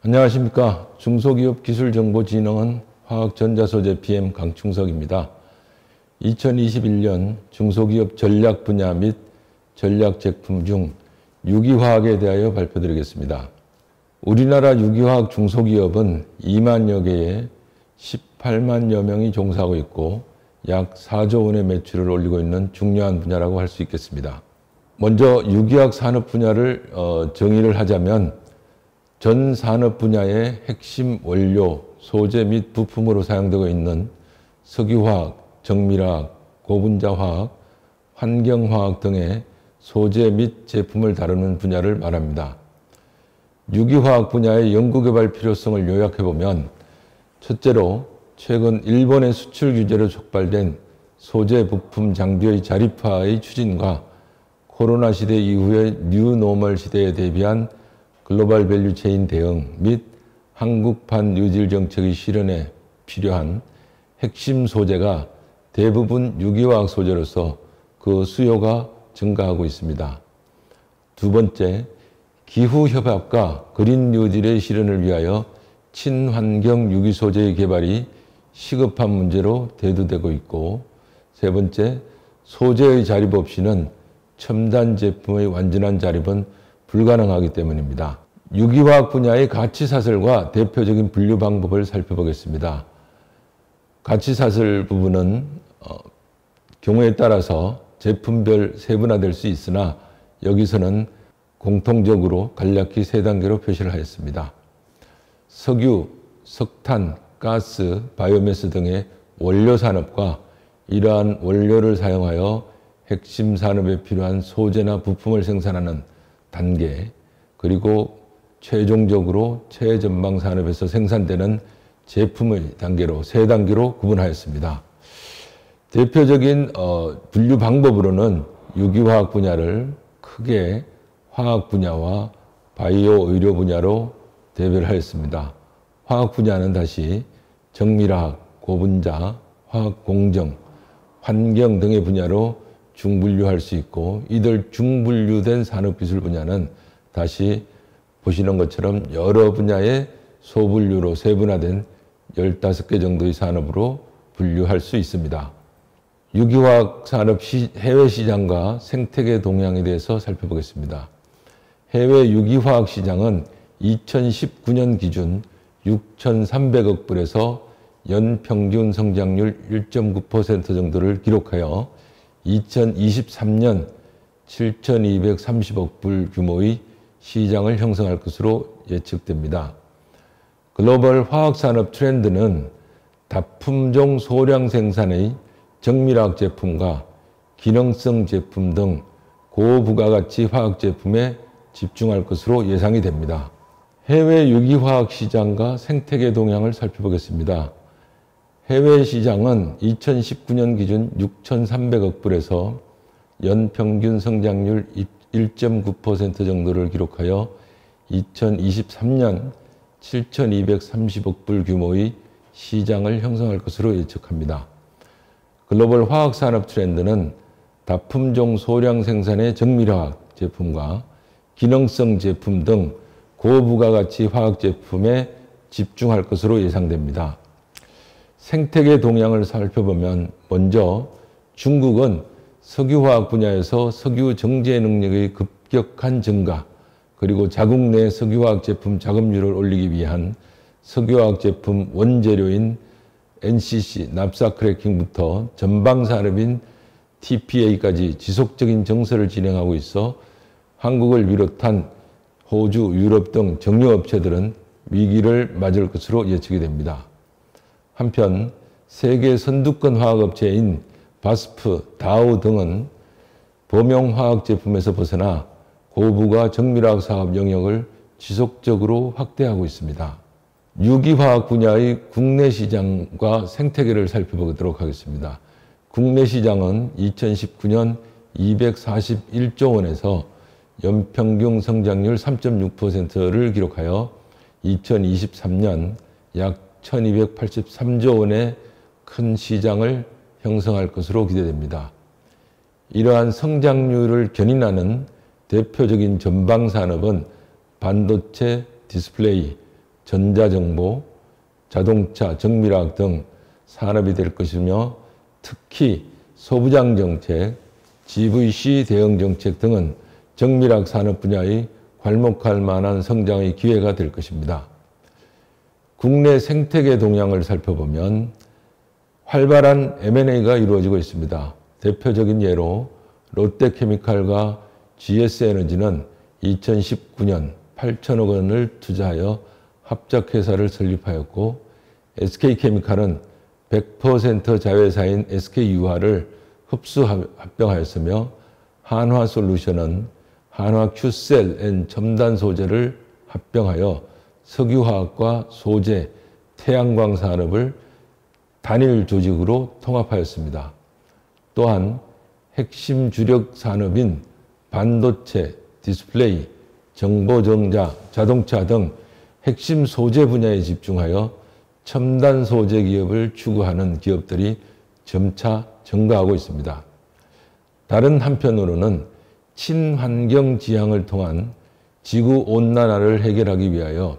안녕하십니까. 중소기업기술정보진흥원 화학전자소재 PM 강충석입니다. 2021년 중소기업 전략 분야 및 전략 제품 중 유기화학에 대하여 발표드리겠습니다. 우리나라 유기화학 중소기업은 2만여 개에 18만여 명이 종사하고 있고 약 4조 원의 매출을 올리고 있는 중요한 분야라고 할 수 있겠습니다. 먼저 유기화학 산업 분야를 정의를 하자면 전 산업 분야의 핵심 원료, 소재 및 부품으로 사용되고 있는 석유화학, 정밀화학, 고분자화학, 환경화학 등의 소재 및 제품을 다루는 분야를 말합니다. 유기화학 분야의 연구개발 필요성을 요약해보면 첫째로 최근 일본의 수출 규제로 촉발된 소재 부품 장비의 자립화의 추진과 코로나 시대 이후의 뉴노멀 시대에 대비한 글로벌 밸류 체인 대응 및 한국판 뉴딜 정책의 실현에 필요한 핵심 소재가 대부분 유기화학 소재로서 그 수요가 증가하고 있습니다. 두 번째, 기후협약과 그린 뉴딜의 실현을 위하여 친환경 유기 소재의 개발이 시급한 문제로 대두되고 있고, 세 번째, 소재의 자립 없이는 첨단 제품의 완전한 자립은 불가능하기 때문입니다. 유기화학 분야의 가치사슬과 대표적인 분류 방법을 살펴보겠습니다. 가치사슬 부분은 경우에 따라서 제품별 세분화될 수 있으나 여기서는 공통적으로 간략히 세 단계로 표시를 하였습니다. 석유, 석탄, 가스, 바이오매스 등의 원료 산업과 이러한 원료를 사용하여 핵심 산업에 필요한 소재나 부품을 생산하는 단계, 그리고 최종적으로 최전방 산업에서 생산되는 제품의 단계로 세 단계로 구분하였습니다. 대표적인 분류 방법으로는 유기화학 분야를 크게 화학 분야와 바이오 의료 분야로 대별하였습니다. 화학 분야는 다시 정밀화학, 고분자, 화학 공정, 환경 등의 분야로 중분류할 수 있고, 이들 중분류된 산업기술 분야는 다시 보시는 것처럼 여러 분야의 소분류로 세분화된 15개 정도의 산업으로 분류할 수 있습니다. 유기화학 산업 해외 시장과 생태계 동향에 대해서 살펴보겠습니다. 해외 유기화학 시장은 2019년 기준 6,300억 불에서 연평균 성장률 1.9% 정도를 기록하여 2023년 7,230억 불 규모의 시장을 형성할 것으로 예측됩니다. 글로벌 화학산업 트렌드는 다품종 소량 생산의 정밀화학 제품과 기능성 제품 등 고부가가치 화학 제품에 집중할 것으로 예상이 됩니다. 해외 유기화학 시장과 생태계 동향을 살펴보겠습니다. 해외 시장은 2019년 기준 6,300억 불에서 연평균 성장률 1.9% 정도를 기록하여 2023년 7,230억 불 규모의 시장을 형성할 것으로 예측합니다. 글로벌 화학산업 트렌드는 다품종 소량 생산의 정밀화학 제품과 기능성 제품 등 고부가가치 화학 제품에 집중할 것으로 예상됩니다. 생태계 동향을 살펴보면 먼저 중국은 석유화학 분야에서 석유 정제 능력의 급격한 증가, 그리고 자국 내 석유화학 제품 작업률을 올리기 위한 석유화학 제품 원재료인 NCC, 납사 크래킹부터 전방 산업인 TPA까지 지속적인 정설을 진행하고 있어 한국을 비롯한 호주, 유럽 등 정유업체들은 위기를 맞을 것으로 예측이 됩니다. 한편 세계 선두권 화학업체인 바스프, 다우 등은 범용 화학 제품에서 벗어나 고부가 정밀화학 사업 영역을 지속적으로 확대하고 있습니다. 유기화학 분야의 국내 시장과 생태계를 살펴보도록 하겠습니다. 국내 시장은 2019년 241조 원에서 연평균 성장률 3.6%를 기록하여 2023년 약 1283조 원의 큰 시장을 형성할 것으로 기대됩니다. 이러한 성장률을 견인하는 대표적인 전방 산업은 반도체, 디스플레이, 전자정보, 자동차, 정밀화학 등 산업이 될 것이며 특히 소부장 정책, GVC 대응 정책 등은 정밀화학 산업 분야의 괄목할 만한 성장의 기회가 될 것입니다. 국내 생태계 동향을 살펴보면 활발한 M&A가 이루어지고 있습니다. 대표적인 예로 롯데케미칼과 GS에너지는 2019년 8천억 원을 투자하여 합작회사를 설립하였고 SK케미칼은 100% 자회사인 SK유화를 흡수 합병하였으며 한화솔루션은 한화큐셀 앤 첨단 소재를 합병하여 석유화학과 소재, 태양광 산업을 단일 조직으로 통합하였습니다. 또한 핵심 주력 산업인 반도체, 디스플레이, 정보전자, 자동차 등 핵심 소재 분야에 집중하여 첨단 소재 기업을 추구하는 기업들이 점차 증가하고 있습니다. 다른 한편으로는 친환경 지향을 통한 지구온난화를 해결하기 위하여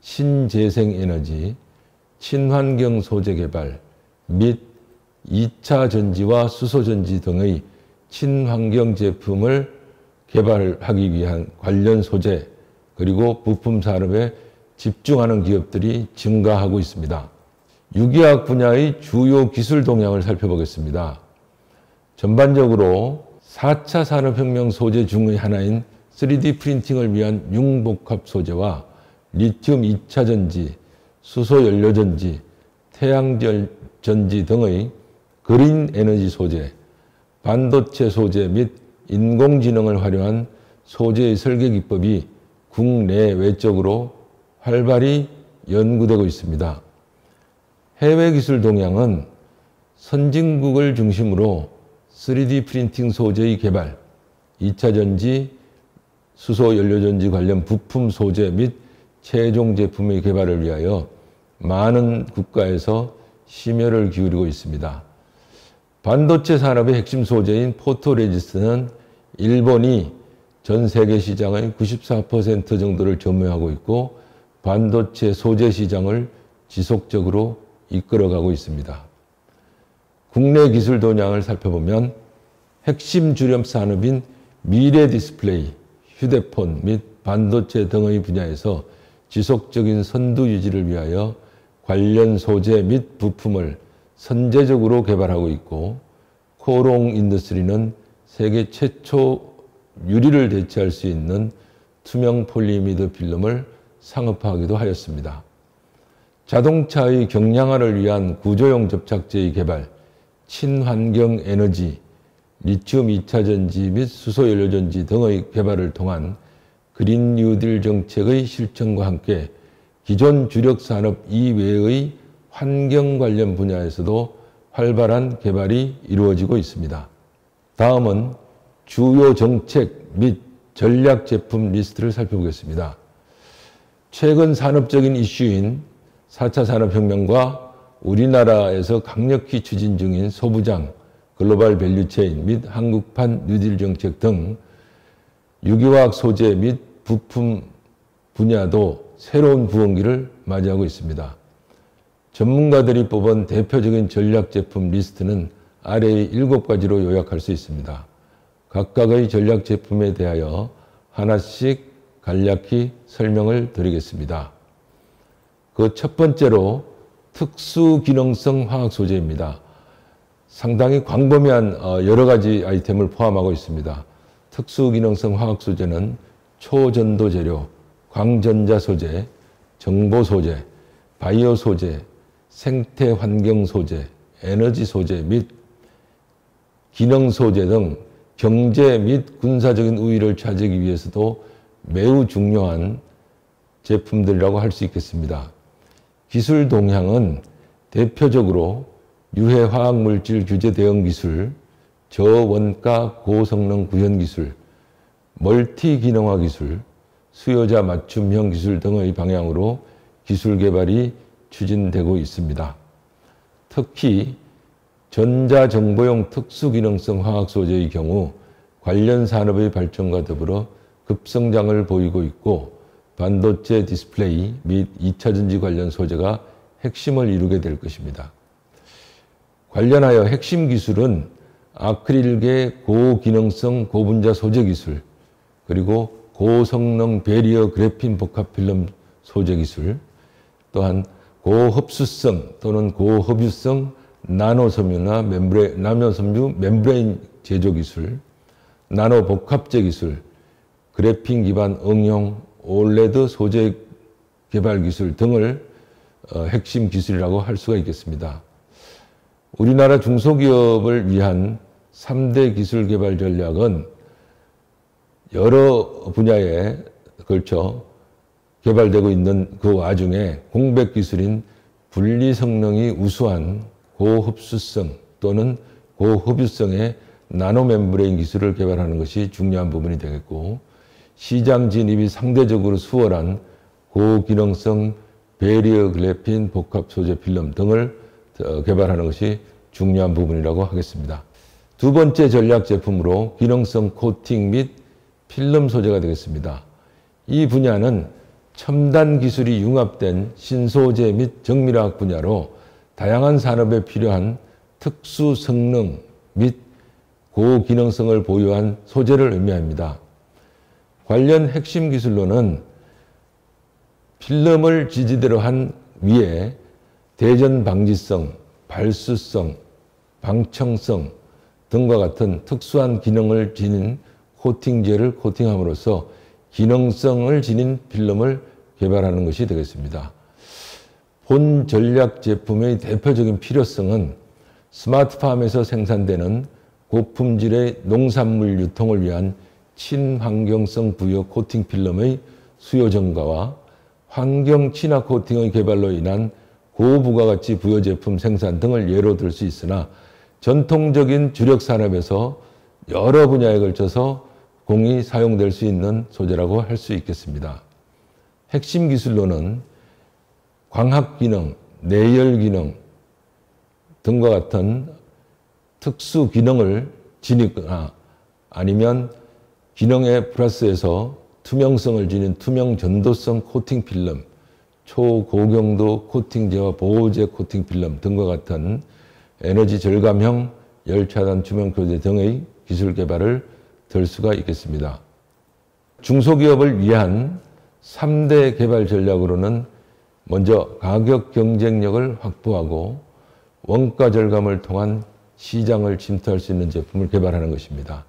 신재생에너지, 친환경 소재 개발 및 2차 전지와 수소전지 등의 친환경 제품을 개발하기 위한 관련 소재 그리고 부품 산업에 집중하는 기업들이 증가하고 있습니다. 유기화학 분야의 주요 기술 동향을 살펴보겠습니다. 전반적으로 4차 산업혁명 소재 중의 하나인 3D 프린팅을 위한 융복합 소재와 리튬 2차 전지, 수소 연료 전지, 태양전 전지 등의 그린 에너지 소재, 반도체 소재 및 인공지능을 활용한 소재의 설계 기법이 국내 외적으로 활발히 연구되고 있습니다. 해외 기술 동향은 선진국을 중심으로 3D 프린팅 소재의 개발, 2차 전지, 수소 연료 전지 관련 부품 소재 및 최종 제품의 개발을 위하여 많은 국가에서 심혈을 기울이고 있습니다. 반도체 산업의 핵심 소재인 포토레지스트는 일본이 전 세계 시장의 94% 정도를 점유하고 있고 반도체 소재 시장을 지속적으로 이끌어가고 있습니다. 국내 기술 동향을 살펴보면 핵심 주력 산업인 미래 디스플레이, 휴대폰 및 반도체 등의 분야에서 지속적인 선두 유지를 위하여 관련 소재 및 부품을 선제적으로 개발하고 있고 코롱 인더스트리는 세계 최초 유리를 대체할 수 있는 투명 폴리미드 필름을 상업화하기도 하였습니다. 자동차의 경량화를 위한 구조용 접착제의 개발, 친환경 에너지, 리튬 2차 전지 및 수소 연료 전지 등의 개발을 통한 그린 뉴딜 정책의 실천과 함께 기존 주력 산업 이외의 환경 관련 분야에서도 활발한 개발이 이루어지고 있습니다. 다음은 주요 정책 및 전략 제품 리스트를 살펴보겠습니다. 최근 산업적인 이슈인 4차 산업혁명과 우리나라에서 강력히 추진 중인 소부장, 글로벌 밸류체인 및 한국판 뉴딜 정책 등 유기화학 소재 및 부품 분야도 새로운 부흥기를 맞이하고 있습니다. 전문가들이 뽑은 대표적인 전략 제품 리스트는 아래의 7가지로 요약할 수 있습니다. 각각의 전략 제품에 대하여 하나씩 간략히 설명을 드리겠습니다. 그 첫 번째로 특수 기능성 화학 소재입니다. 상당히 광범위한 여러 가지 아이템을 포함하고 있습니다. 특수 기능성 화학 소재는 초전도 재료, 광전자 소재, 정보 소재, 바이오 소재, 생태 환경 소재, 에너지 소재 및 기능 소재 등 경제 및 군사적인 우위를 차지하기 위해서도 매우 중요한 제품들이라고 할 수 있겠습니다. 기술 동향은 대표적으로 유해 화학물질 규제 대응 기술, 저원가 고성능 구현 기술, 멀티 기능화 기술, 수요자 맞춤형 기술 등의 방향으로 기술 개발이 추진되고 있습니다. 특히 전자정보용 특수기능성 화학 소재의 경우 관련 산업의 발전과 더불어 급성장을 보이고 있고 반도체 디스플레이 및 2차 전지 관련 소재가 핵심을 이루게 될 것입니다. 관련하여 핵심 기술은 아크릴계 고기능성 고분자 소재 기술, 그리고 고성능 배리어 그래핀 복합 필름 소재 기술, 또한 고흡수성 또는 고흡유성 나노섬유나 나노섬유 멤브레인 제조 기술, 나노 복합재 기술, 그래핀 기반 응용 올레드 소재 개발 기술 등을 핵심 기술이라고 할 수가 있겠습니다. 우리나라 중소기업을 위한 3대 기술 개발 전략은 여러 분야에 걸쳐 개발되고 있는 그 와중에 공백 기술인 분리 성능이 우수한 고흡수성 또는 고흡유성의 나노 멤브레인 기술을 개발하는 것이 중요한 부분이 되겠고, 시장 진입이 상대적으로 수월한 고기능성 배리어 그래핀 복합 소재 필름 등을 개발하는 것이 중요한 부분이라고 하겠습니다. 두 번째 전략 제품으로 기능성 코팅 및 필름 소재가 되겠습니다. 이 분야는 첨단 기술이 융합된 신소재 및 정밀화학 분야로 다양한 산업에 필요한 특수 성능 및 고기능성을 보유한 소재를 의미합니다. 관련 핵심 기술로는 필름을 지지대로 한 위에 대전 방지성, 발수성, 방청성 등과 같은 특수한 기능을 지닌 코팅제를 코팅함으로써 기능성을 지닌 필름을 개발하는 것이 되겠습니다. 본 전략 제품의 대표적인 필요성은 스마트팜에서 생산되는 고품질의 농산물 유통을 위한 친환경성 부여 코팅 필름의 수요 증가와 환경 친화 코팅의 개발로 인한 고부가가치 부여 제품 생산 등을 예로 들 수 있으나, 전통적인 주력 산업에서 여러 분야에 걸쳐서 공이 사용될 수 있는 소재라고 할 수 있겠습니다. 핵심 기술로는 광학 기능, 내열 기능 등과 같은 특수 기능을 지니거나 아니면 기능에 플러스해서 투명성을 지닌 투명 전도성 코팅 필름, 초고경도 코팅제와 보호제 코팅 필름 등과 같은 에너지 절감형 열차단 투명 소재 등의 기술 개발을 들 수가 있겠습니다. 중소기업을 위한 3대 개발 전략으로는 먼저 가격 경쟁력을 확보하고 원가 절감을 통한 시장을 침투할 수 있는 제품을 개발하는 것입니다.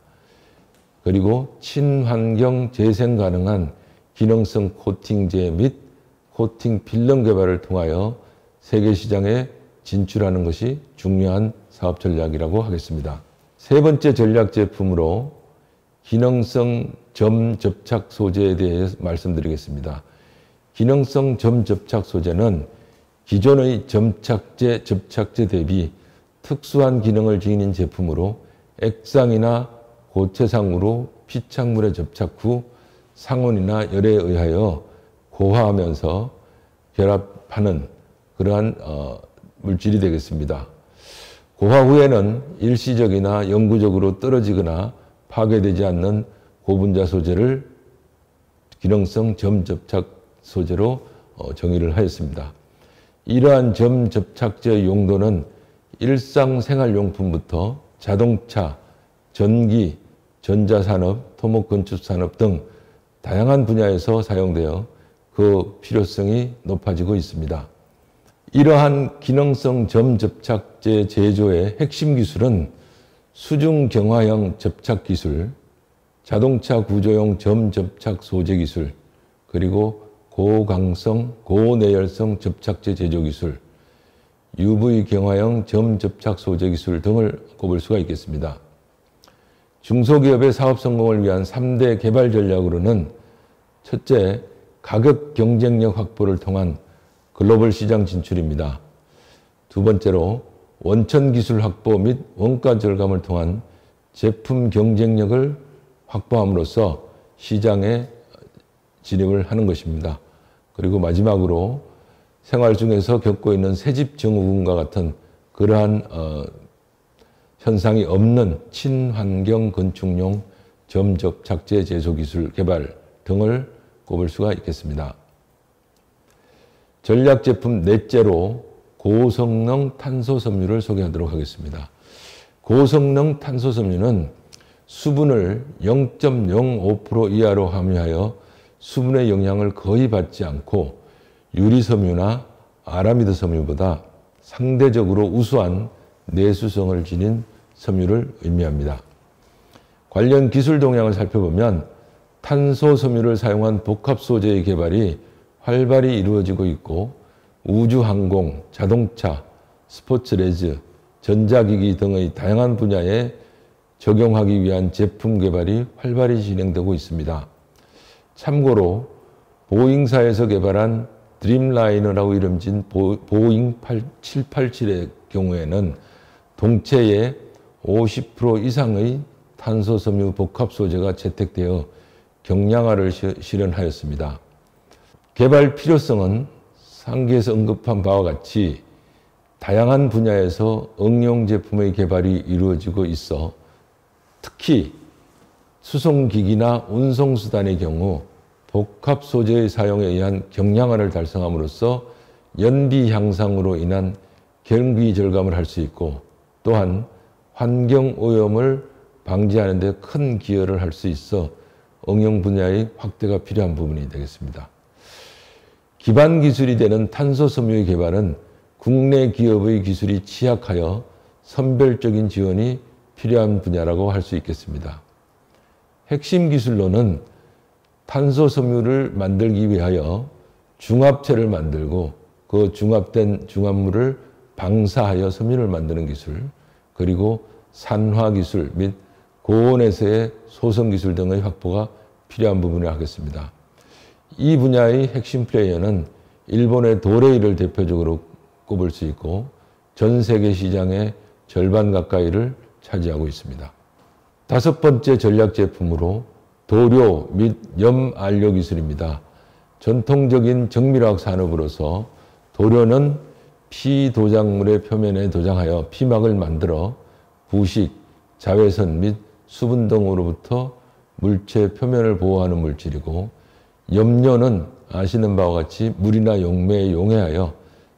그리고 친환경 재생 가능한 기능성 코팅제 및 코팅 필름 개발을 통하여 세계 시장에 진출하는 것이 중요한 사업 전략이라고 하겠습니다. 세 번째 전략 제품으로 기능성 점 접착 소재에 대해 말씀드리겠습니다. 기능성 점 접착 소재는 기존의 접착제 대비 특수한 기능을 지닌 제품으로 액상이나 고체상으로 피착물에 접착 후 상온이나 열에 의하여 고화하면서 결합하는 그러한 물질이 되겠습니다. 고화 후에는 일시적이나 영구적으로 떨어지거나 파괴되지 않는 고분자 소재를 기능성 점 접착 소재로 정의를 하였습니다. 이러한 점 접착제의 용도는 일상생활용품부터 자동차, 전기, 전자산업, 토목건축산업 등 다양한 분야에서 사용되어 그 필요성이 높아지고 있습니다. 이러한 기능성 점 접착제 제조의 핵심 기술은 수중 경화형 접착 기술, 자동차 구조용 점 접착 소재 기술, 그리고 고강성, 고내열성 접착제 제조 기술, UV 경화형 점 접착 소재 기술 등을 꼽을 수가 있겠습니다. 중소기업의 사업 성공을 위한 3대 개발 전략으로는 첫째, 가격 경쟁력 확보를 통한 글로벌 시장 진출입니다. 두 번째로 원천 기술 확보 및 원가 절감을 통한 제품 경쟁력을 확보함으로써 시장에 진입을 하는 것입니다. 그리고 마지막으로 생활 중에서 겪고 있는 새집 증후군과 같은 그러한 현상이 없는 친환경 건축용 점 접착제 제조 기술 개발 등을 꼽을 수가 있겠습니다. 전략 제품 넷째로 고성능 탄소섬유를 소개하도록 하겠습니다. 고성능 탄소섬유는 수분을 0.05% 이하로 함유하여 수분의 영향을 거의 받지 않고 유리섬유나 아라미드 섬유보다 상대적으로 우수한 내수성을 지닌 섬유를 의미합니다. 관련 기술 동향을 살펴보면 탄소섬유를 사용한 복합소재의 개발이 활발히 이루어지고 있고 우주항공, 자동차, 스포츠레즈, 전자기기 등의 다양한 분야에 적용하기 위한 제품 개발이 활발히 진행되고 있습니다. 참고로 보잉사에서 개발한 드림라이너라고 이름진 보잉 787의 경우에는 동체에 50% 이상의 탄소섬유 복합 소재가 채택되어 경량화를 실현하였습니다. 개발 필요성은 상기에서 언급한 바와 같이 다양한 분야에서 응용 제품의 개발이 이루어지고 있어 특히 수송기기나 운송수단의 경우 복합 소재의 사용에 의한 경량화를 달성함으로써 연비 향상으로 인한 경비 절감을 할 수 있고 또한 환경 오염을 방지하는 데 큰 기여를 할 수 있어 응용 분야의 확대가 필요한 부분이 되겠습니다. 기반 기술이 되는 탄소섬유의 개발은 국내 기업의 기술이 취약하여 선별적인 지원이 필요한 분야라고 할 수 있겠습니다. 핵심 기술로는 탄소섬유를 만들기 위하여 중합체를 만들고 그 중합된 중합물을 방사하여 섬유를 만드는 기술, 그리고 산화 기술 및 고온에서의 소성 기술 등의 확보가 필요한 부분을 하겠습니다. 이 분야의 핵심 플레이어는 일본의 도레이를 대표적으로 꼽을 수 있고 전 세계 시장의 절반 가까이를 차지하고 있습니다. 다섯 번째 전략 제품으로 도료 및 염안료 기술입니다. 전통적인 정밀화학 산업으로서 도료는 피도장물의 표면에 도장하여 피막을 만들어 부식, 자외선 및 수분 등으로부터 물체 표면을 보호하는 물질이고 염료는 아시는 바와 같이 물이나 용매에 용해하여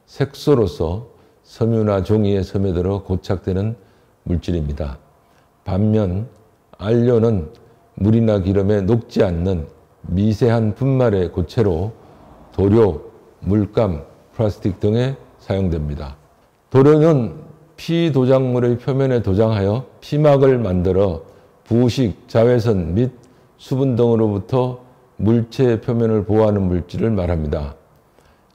색소로서 섬유나 종이에 스며들어 고착되는 물질입니다. 반면 안료는 물이나 기름에 녹지 않는 미세한 분말의 고체로 도료, 물감, 플라스틱 등에 사용됩니다. 도료는 피도장물의 표면에 도장하여 피막을 만들어 부식, 자외선 및 수분 등으로부터 물체의 표면을 보호하는 물질을 말합니다.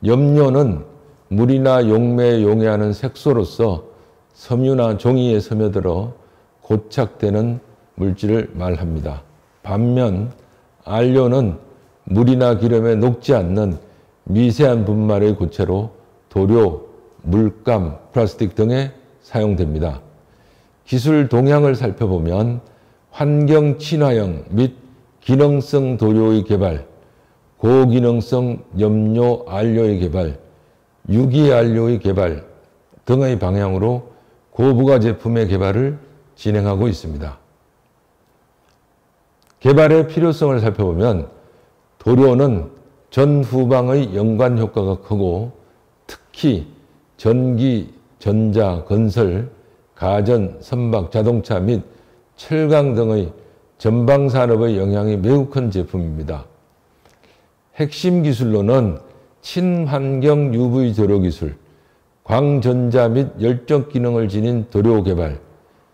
염료는 물이나 용매에 용해하는 색소로서 섬유나 종이에 스며들어 고착되는 물질을 말합니다. 반면 안료는 물이나 기름에 녹지 않는 미세한 분말의 고체로 도료, 물감, 플라스틱 등에 사용됩니다. 기술 동향을 살펴보면 환경 친화형 및 기능성 도료의 개발, 고기능성 염료 안료의 개발, 유기 안료의 개발 등의 방향으로 고부가 제품의 개발을 진행하고 있습니다. 개발의 필요성을 살펴보면 도료는 전후방의 연관 효과가 크고 특히 전기, 전자, 건설, 가전, 선박, 자동차 및 철강 등의 전방 산업의 영향이 매우 큰 제품입니다. 핵심 기술로는 친환경 UV 도료 기술, 광전자 및 열적 기능을 지닌 도료 개발,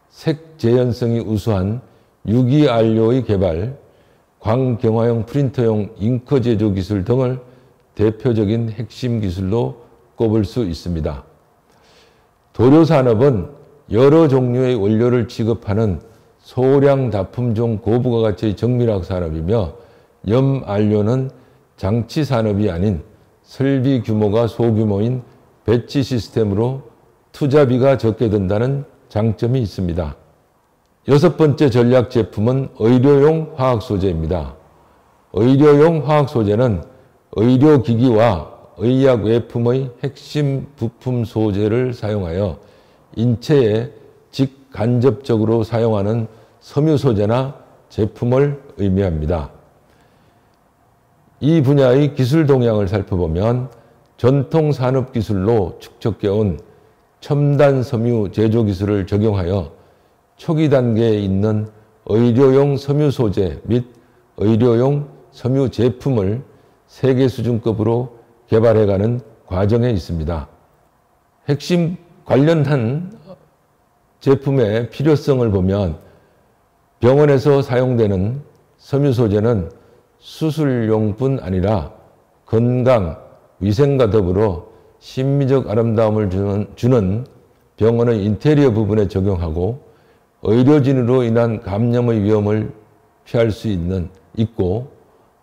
색 재현성이 우수한 유기 안료의 개발, 광경화형 프린터용 잉크 제조 기술 등을 대표적인 핵심 기술로 꼽을 수 있습니다. 도료 산업은 여러 종류의 원료를 취급하는 소량 납품종 고부가 가치의 정밀화학 산업이며 염안료는 장치 산업이 아닌 설비 규모가 소규모인 배치 시스템으로 투자비가 적게 든다는 장점이 있습니다. 여섯 번째 전략 제품은 의료용 화학 소재입니다. 의료용 화학 소재는 의료기기와 의약 외품의 핵심 부품 소재를 사용하여 인체에 직간접적으로 사용하는 섬유 소재나 제품을 의미합니다. 이 분야의 기술 동향을 살펴보면 전통 산업 기술로 축적해온 첨단 섬유 제조 기술을 적용하여 초기 단계에 있는 의료용 섬유 소재 및 의료용 섬유 제품을 세계 수준급으로 개발해가는 과정에 있습니다. 핵심 관련한 제품의 필요성을 보면 병원에서 사용되는 섬유 소재는 수술용뿐 아니라 건강, 위생과 더불어 심미적 아름다움을 주는 병원의 인테리어 부분에 적용하고 의료진으로 인한 감염의 위험을 피할 수 있고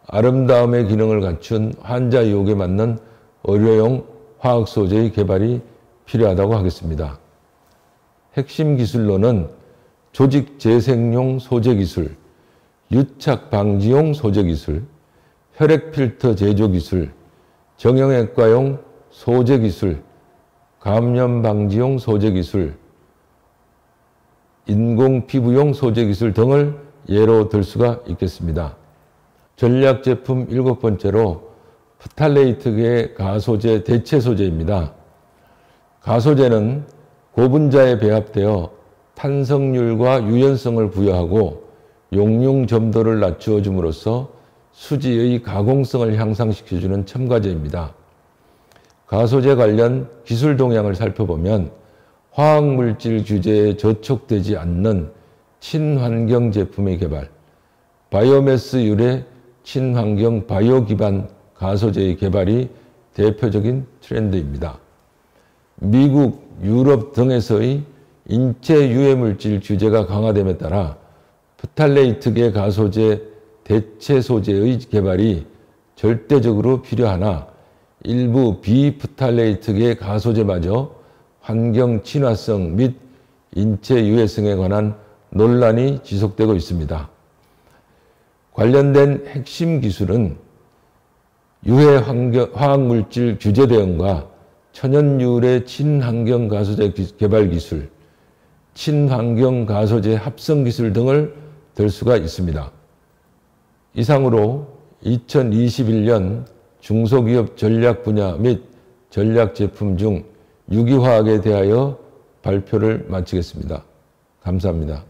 아름다움의 기능을 갖춘 환자 유혹에 맞는 의료용 화학 소재의 개발이 필요하다고 하겠습니다. 핵심 기술로는 조직 재생용 소재 기술, 유착 방지용 소재 기술, 혈액 필터 제조 기술, 정형외과용 소재 기술, 감염 방지용 소재 기술, 인공 피부용 소재 기술 등을 예로 들 수가 있겠습니다. 전략 제품 7번째로 프탈레이트계 가소제 대체 소재입니다. 가소제는 고분자에 배합되어 탄성률과 유연성을 부여하고 용융 점도를 낮추어 줌으로써 수지의 가공성을 향상시켜주는 첨가제입니다. 가소제 관련 기술 동향을 살펴보면 화학물질 규제에 저촉되지 않는 친환경 제품의 개발, 바이오매스 유래 친환경 바이오 기반 가소제의 개발이 대표적인 트렌드입니다. 미국, 유럽 등에서의 인체 유해물질 규제가 강화됨에 따라 프탈레이트계 가소제 대체 소재의 개발이 절대적으로 필요하나 일부 비프탈레이트계 가소제마저 환경 친화성 및 인체 유해성에 관한 논란이 지속되고 있습니다. 관련된 핵심 기술은 유해 화학물질 규제 대응과 천연유래 친환경 가소제 개발 기술, 친환경 가소제 합성 기술 등을 들 수가 있습니다. 이상으로 2021년 중소기업 전략 분야 및 전략 제품 중 유기화학에 대하여 발표를 마치겠습니다. 감사합니다.